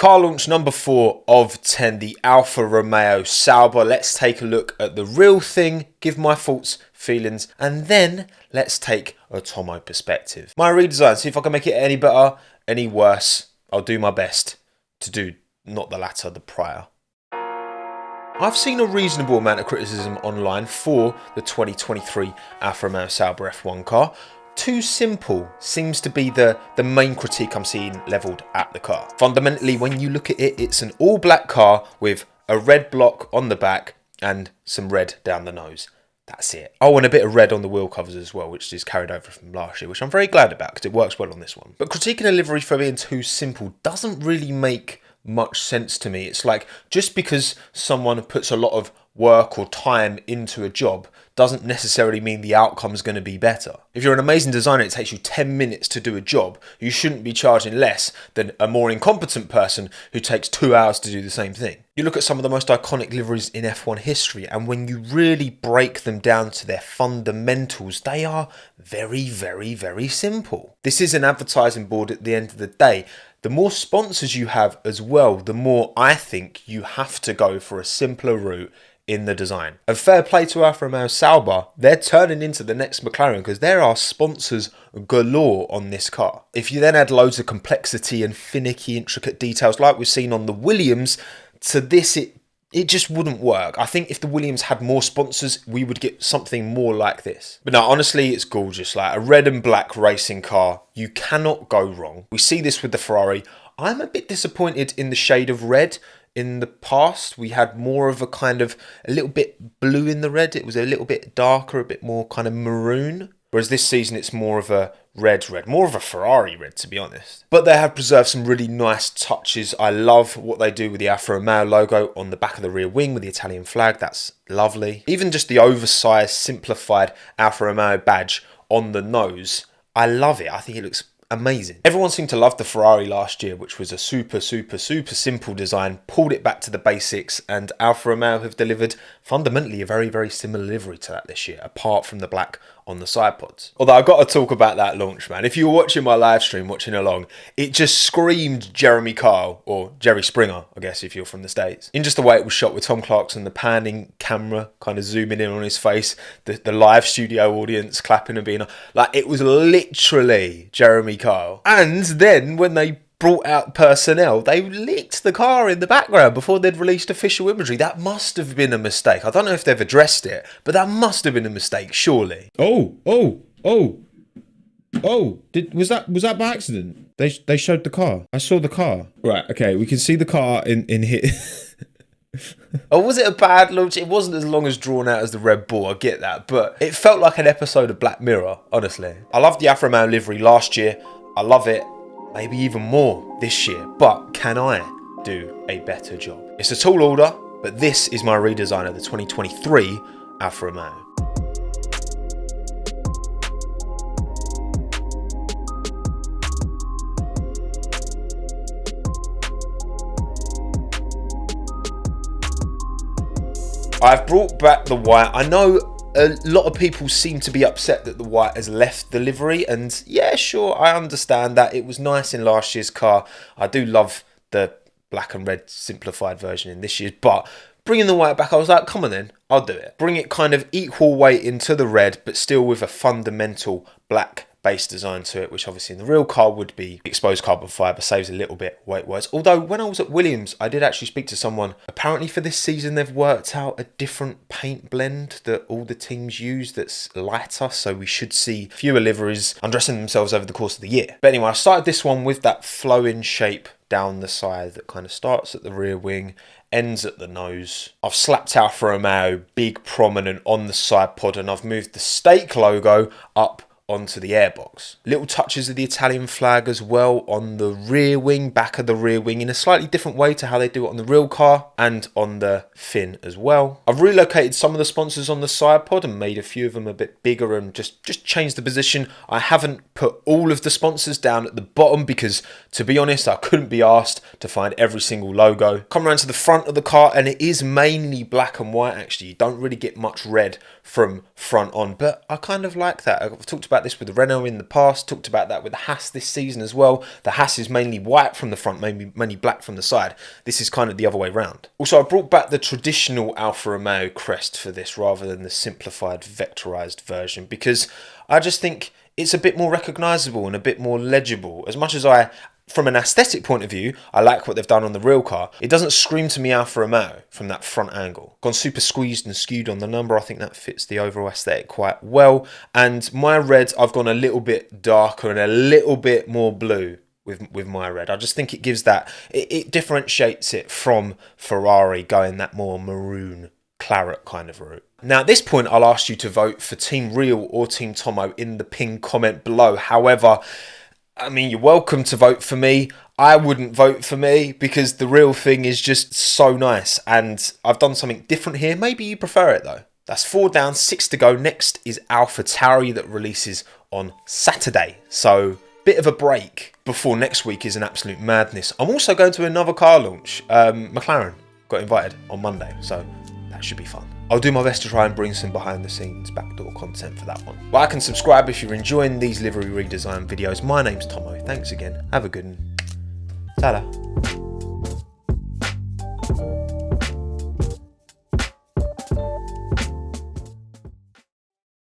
Car launch number 4 of 10, the Alfa Romeo Sauber. Let's take a look at the real thing, give my thoughts, feelings, and then let's take a Tommo perspective. My redesign, see if I can make it any better, any worse. I'll do my best to do not the latter, the prior. I've seen a reasonable amount of criticism online for the 2023 Alfa Romeo Sauber F1 car. Too simple seems to be the main critique I'm seeing levelled at the car. Fundamentally, when you look at it, it's an all black car with a red block on the back and some red down the nose. That's it. Oh, and a bit of red on the wheel covers as well, which is carried over from last year, which I'm very glad about because it works well on this one. But critiquing a livery for being too simple doesn't really make much sense to me. It's like, just because someone puts a lot of work or time into a job doesn't necessarily mean the outcome's going to be better. If you're an amazing designer, it takes you 10 minutes to do a job, you shouldn't be charging less than a more incompetent person who takes 2 hours to do the same thing. You look at some of the most iconic liveries in F1 history, and when you really break them down to their fundamentals, they are very, very, very simple. This is an advertising board at the end of the day. The more sponsors you have as well, the more I think you have to go for a simpler route in the design. And fair play to Alfa Romeo Sauber, they're turning into the next McLaren because there are sponsors galore on this car. If you then add loads of complexity and finicky, intricate details like we've seen on the Williams, to this it just wouldn't work. I think if the Williams had more sponsors, we would get something more like this. But no, honestly, it's gorgeous. Like a red and black racing car, you cannot go wrong. We see this with the Ferrari. I'm a bit disappointed in the shade of red. In the past, we had more of a little bit blue in the red. It was a little bit darker, a bit more kind of maroon. Whereas this season, it's more of a red, more of a Ferrari red, to be honest. But they have preserved some really nice touches. I love what they do with the Alfa Romeo logo on the back of the rear wing with the Italian flag. That's lovely. Even just the oversized, simplified Alfa Romeo badge on the nose. I love it. I think it looks amazing. Everyone seemed to love the Ferrari last year, which was a super simple design, pulled it back to the basics, and Alfa Romeo have delivered fundamentally a very, very similar livery to that this year, apart from the black on the side pods. Although I've got to talk about that launch, man. If you were watching my live stream, watching along, it just screamed Jeremy Kyle, or Jerry Springer, I guess, if you're from the States. In just the way it was shot with Tom Clarkson, the panning camera kind of zooming in on his face, the live studio audience clapping and being like, it was literally Jeremy Kyle. And then when they brought out personnel, they leaked the car in the background before they'd released official imagery. That must have been a mistake. I don't know if they've addressed it, but that must have been a mistake, surely. Was that by accident? They showed the car. I saw the car. Right, okay, we can see the car in here. Or was it a bad launch? It wasn't as long as drawn out as the Red Bull, I get that, but it felt like an episode of Black Mirror, honestly. I loved the Alfa Romeo livery last year. I love it. Maybe even more this year, but can I do a better job? It's a tall order, but this is my redesign of the 2023 Alfa Romeo. I've brought back the white. I know a lot of people seem to be upset that the white has left the livery, and yeah, sure, I understand that. It was nice in last year's car. I do love the black and red simplified version in this year's, but bringing the white back, I was like, come on then, I'll do it. Bring it kind of equal weight into the red, but still with a fundamental black base design to it, which obviously in the real car would be exposed carbon fibre, saves a little bit weight-wise. Although when I was at Williams, I did actually speak to someone. Apparently for this season, they've worked out a different paint blend that all the teams use that's lighter, so we should see fewer liveries undressing themselves over the course of the year. But anyway, I started this one with that flowing shape down the side that kind of starts at the rear wing, ends at the nose. I've slapped Alfa Romeo big prominent on the side pod, and I've moved the stake logo up onto the airbox. Little touches of the Italian flag as well on the rear wing, back of the rear wing, in a slightly different way to how they do it on the real car, and on the fin as well. I've relocated some of the sponsors on the side pod and made a few of them a bit bigger and just changed the position. I haven't put all of the sponsors down at the bottom because, to be honest, I couldn't be asked to find every single logo. Come around to the front of the car, and it is mainly black and white actually. You don't really get much red from front on, but I kind of like that. I've talked about about this with the Renault in the past, talked about that with the Haas this season as well. The Haas is mainly white from the front, mainly black from the side. This is kind of the other way round. Also, I brought back the traditional Alfa Romeo crest for this rather than the simplified vectorized version, because I just think it's a bit more recognisable and a bit more legible. As much as from an aesthetic point of view, I like what they've done on the real car, it doesn't scream to me Alfa Romeo from that front angle. Gone super squeezed and skewed on the number. I think that fits the overall aesthetic quite well. And my red, I've gone a little bit darker and a little bit more blue with my red. I just think it gives that, it differentiates it from Ferrari going that more maroon claret kind of route. Now at this point, I'll ask you to vote for Team Real or Team Tommo in the pinned comment below. However, I mean, you're welcome to vote for me. I wouldn't vote for me because the real thing is just so nice. And I've done something different here. Maybe you prefer it though. That's 4 down, 6 to go. Next is AlphaTauri that releases on Saturday. So bit of a break before next week is an absolute madness. I'm also going to another car launch. McLaren got invited on Monday. So that should be fun. I'll do my best to try and bring some behind the scenes backdoor content for that one. Like and subscribe if you're enjoying these livery redesign videos. My name's Tommo. Thanks again. Have a good one. Ta-da.